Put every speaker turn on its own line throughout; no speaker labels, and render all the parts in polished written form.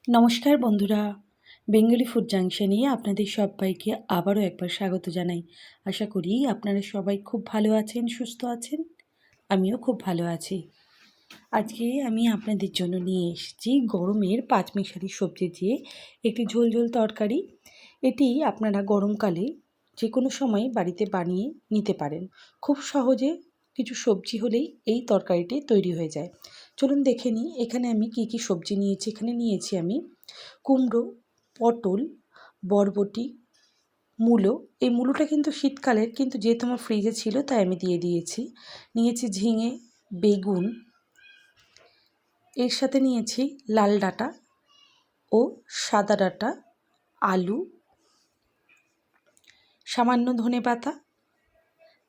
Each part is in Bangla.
নমস্কার বন্ধুরা, বেঙ্গলি ফুড জাংশনে আপনাদের সবাইকে আবারও একবার স্বাগত জানাই। আশা করি আপনারা সবাই খুব ভালো আছেন, সুস্থ আছেন। আমিও খুব ভালো আছি। আজকে আমি আপনাদের জন্য নিয়ে এসেছি গরমের পাঁচমিশালি সবজি দিয়ে একটি ঝোল ঝোল তরকারি। এটি আপনারা গরমকালে যে কোনো সময় বাড়িতে বানিয়ে নিতে পারেন। খুব সহজে কিছু সবজি হলেই এই তরকারিটি তৈরি হয়ে যায়। চলুন দেখে নিই এখানে আমি কী কী সবজি নিয়েছি। এখানে নিয়েছি আমি কুমড়ো, পটল, বরবটি, মূলো। এই মূলোটা কিন্তু শীতকালের, কিন্তু যেহেতু আমার ফ্রিজে ছিল তাই আমি দিয়ে দিয়েছি। নিয়েছি ঝিঙে, বেগুন, এর সাথে নিয়েছি লাল ডাঁটা ও সাদা ডাঁটা, আলু, সামান্য ধনেপাতা,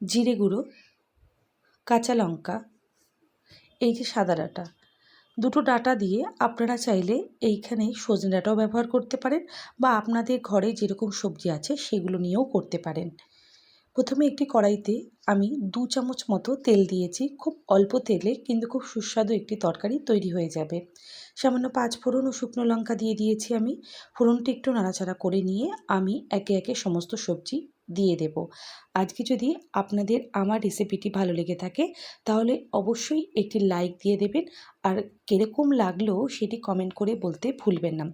জিরে গুঁড়ো, কাঁচা লঙ্কা, এই যে সাদা ডাঁটা। দুটো ডাঁটা দিয়ে আপনারা চাইলে এইখানে সজনে ডাঁটাও ব্যবহার করতে পারেন, বা আপনাদের ঘরে যেরকম সবজি আছে সেগুলো নিয়েও করতে পারেন। প্রথমে একটি কড়াইতে আমি 2 চামচ মতো তেল দিয়েছি। খুব অল্প তেলে কিন্তু খুব সুস্বাদু একটি তরকারি তৈরি হয়ে যাবে। সামান্য 5 ফোড়ন ও শুকনো লঙ্কা দিয়ে দিয়েছি আমি। ফোড়নটি একটু নাড়াচাড়া করে নিয়ে আমি একে একে সমস্ত সবজি দিয়ে দেব। আজকে যদি আপনাদের আমার রেসিপিটি ভালো লেগে থাকে তাহলে অবশ্যই একটি লাইক দিয়ে দেবেন, আর কীরকম লাগলো সেটি কমেন্ট করে বলতে ভুলবেন না।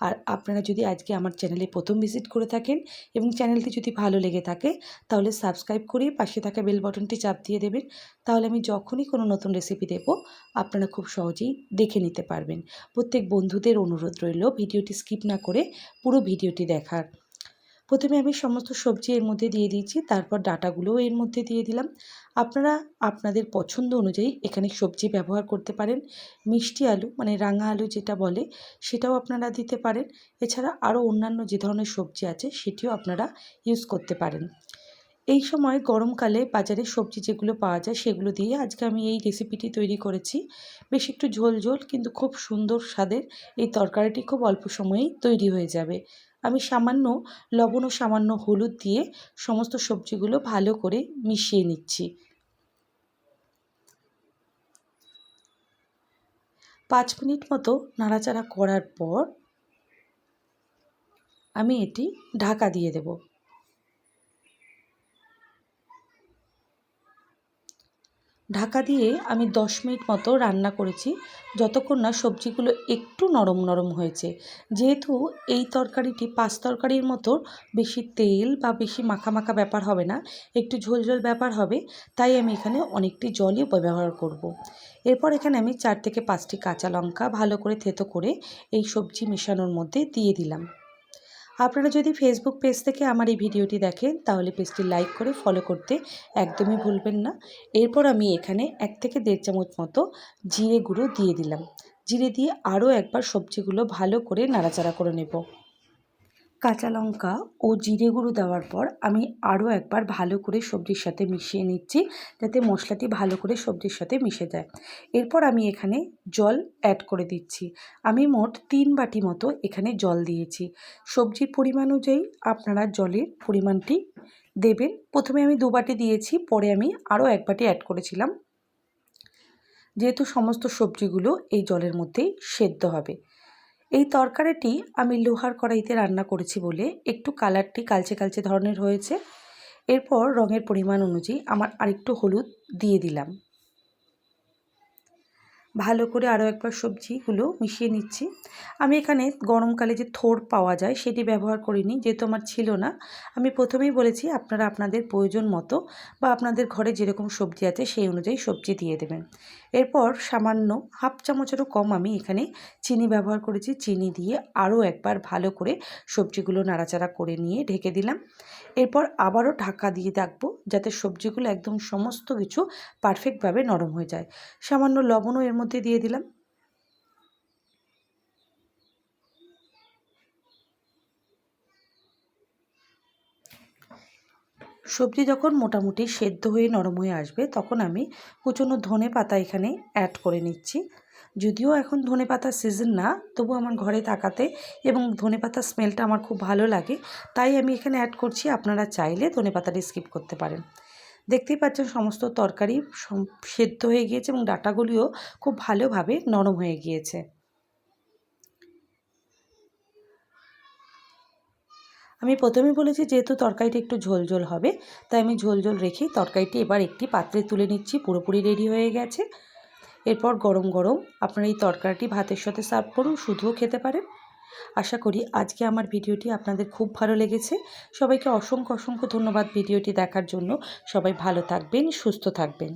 আর আপনারা যদি আজকে আমার চ্যানেলে প্রথম ভিজিট করে থাকেন এবং চ্যানেলটি যদি ভালো লেগে থাকে তাহলে সাবস্ক্রাইব করে পাশে থাকা বেল বাটনটি চাপ দিয়ে দেবেন। তাহলে আমি যখনই কোনো নতুন রেসিপি দেব আপনারা খুব সহজেই দেখে নিতে পারবেন। প্রত্যেক বন্ধুদের অনুরোধ রইল ভিডিওটি স্কিপ না করে পুরো ভিডিওটি দেখার। প্রথমে আমি সমস্ত সবজি এর মধ্যে দিয়ে দিয়েছি, তারপর ডাঁটাগুলোও এর মধ্যে দিয়ে দিলাম। আপনারা আপনাদের পছন্দ অনুযায়ী এখানে সবজি ব্যবহার করতে পারেন। মিষ্টি আলু মানে রাঙা আলু যেটা বলে সেটাও আপনারা দিতে পারেন। এছাড়া আরও অন্যান্য যে ধরনের সবজি আছে সেটিও আপনারা ইউজ করতে পারেন। এই সময় গরমকালে বাজারে সবজি যেগুলো পাওয়া যায় সেগুলো দিয়ে আজকে আমি এই রেসিপিটি তৈরি করেছি। বেশ একটু ঝোল ঝোল কিন্তু খুব সুন্দর স্বাদের এই তরকারিটি খুব অল্প সময়েই তৈরি হয়ে যাবে। আমি সামান্য লবণ ও সামান্য হলুদ দিয়ে সমস্ত সবজিগুলো ভালো করে মিশিয়ে নিচ্ছি। 5 মিনিট মতো নাড়াচাড়া করার পর আমি এটি ঢাকা দিয়ে দেব। ঢাকা দিয়ে আমি 10 মিনিট মতো রান্না করেছি, যতক্ষণ না সবজিগুলো একটু নরম নরম হয়েছে। যেহেতু এই তরকারিটি পাঁচ তরকারির মতো বেশি তেল বা বেশি মাখা মাখা ব্যাপার হবে না, একটু ঝোল ঝোল ব্যাপার হবে, তাই আমি এখানে অনেকটি জলই ব্যবহার করব। এরপর এখানে আমি 4 থেকে 5টি কাঁচা লঙ্কা ভালো করে থেঁতো করে এই সবজি মেশানোর মধ্যে দিয়ে দিলাম। আপনারা যদি ফেসবুক পেজ থেকে আমার এই ভিডিওটি দেখেন তাহলে পেজটি লাইক করে ফলো করতে একদমই ভুলবেন না। এরপর আমি এখানে 1 থেকে 1.5 চামচ মতো জিরে গুঁড়ো দিয়ে দিলাম। জিরে দিয়ে আরও একবার সবজিগুলো ভালো করে নাড়াচাড়া করে নেব। কাঁচা লঙ্কা ও জিরে গুঁড়ো দেওয়ার পর আমি আরও একবার ভালো করে সবজির সাথে মিশিয়ে নিচ্ছি, যাতে মশলাটি ভালো করে সবজির সাথে মিশে যায়। এরপর আমি এখানে জল অ্যাড করে দিচ্ছি। আমি মোট 3 বাটি মতো এখানে জল দিয়েছি। সবজির পরিমাণ অনুযায়ী আপনারা জলের পরিমাণটি দেবেন। প্রথমে আমি 2 বাটি দিয়েছি, পরে আমি আরও 1 বাটি অ্যাড করেছিলাম, যেহেতু সমস্ত সবজিগুলো এই জলের মধ্যেই সেদ্ধ হবে। এই তরকারিটি আমি লোহার কড়াইতে রান্না করেছি বলে একটু কালারটি কালচে কালচে ধরনের হয়েছে। এরপর রঙের পরিমাণ অনুযায়ী আমার আরেকটু হলুদ দিয়ে দিলাম। ভালো করে আরও একবার সবজিগুলো মিশিয়ে নিচ্ছি। আমি এখানে গরমকালে যে থোড় পাওয়া যায় সেটি ব্যবহার করিনি, যেহেতু আমার ছিল না। আমি প্রথমেই বলেছি আপনারা আপনাদের প্রয়োজন মতো বা আপনাদের ঘরে যেরকম সবজি আছে সেই অনুযায়ী সবজি দিয়ে দেবেন। এরপর সামান্য হাফ চামচেরও কম আমি এখানে চিনি ব্যবহার করেছি। চিনি দিয়ে আরও একবার ভালো করে সবজিগুলো নাড়াচাড়া করে নিয়ে ঢেকে দিলাম। এরপর আবারও ঢাকা দিয়ে রাখবো, যাতে সবজিগুলো একদম সমস্ত কিছু পারফেক্টভাবে নরম হয়ে যায়। সামান্য লবণও এর মধ্যে দিয়ে দিলাম। সবজি যখন মোটামুটি সেদ্ধ হয়ে নরম হয়ে আসবে তখন আমি কুচনো ধনেপাতা এখানে অ্যাড করে নিচ্ছি। যদিও এখন ধনেপাতার সিজন না, তবু আমার ঘরে থাকাতে এবং ধনেপাতার স্মেলটা আমার খুব ভালো লাগে, তাই আমি এখানে অ্যাড করছি। আপনারা চাইলে ধনেপাতাটি স্কিপ করতে পারেন। দেখতেই পাচ্ছেন সমস্ত তরকারি সেদ্ধ হয়ে গিয়েছে এবং ডাঁটাগুলিও খুব ভালোভাবে নরম হয়ে গিয়েছে। আমি প্রথমেই বলেছি যেহেতু তরকারিটা একটু ঝোল ঝোল হবে, তাই আমি ঝোল ঝোল রেখেই তরকারিটি এবার একটি পাত্রে তুলে নিচ্ছি। পুরোপুরি রেডি হয়ে গেছে। এরপর গরম গরম আপনারা এই তরকারিটি ভাতের সাথে সার্ভ করুন, শুধুও খেতে পারেন। আশা করি আজকে আমার ভিডিওটি আপনাদের খুব ভালো লেগেছে। সবাইকে অসংখ্য অসংখ্য ধন্যবাদ ভিডিওটি দেখার জন্য। সবাই ভালো থাকবেন, সুস্থ থাকবেন।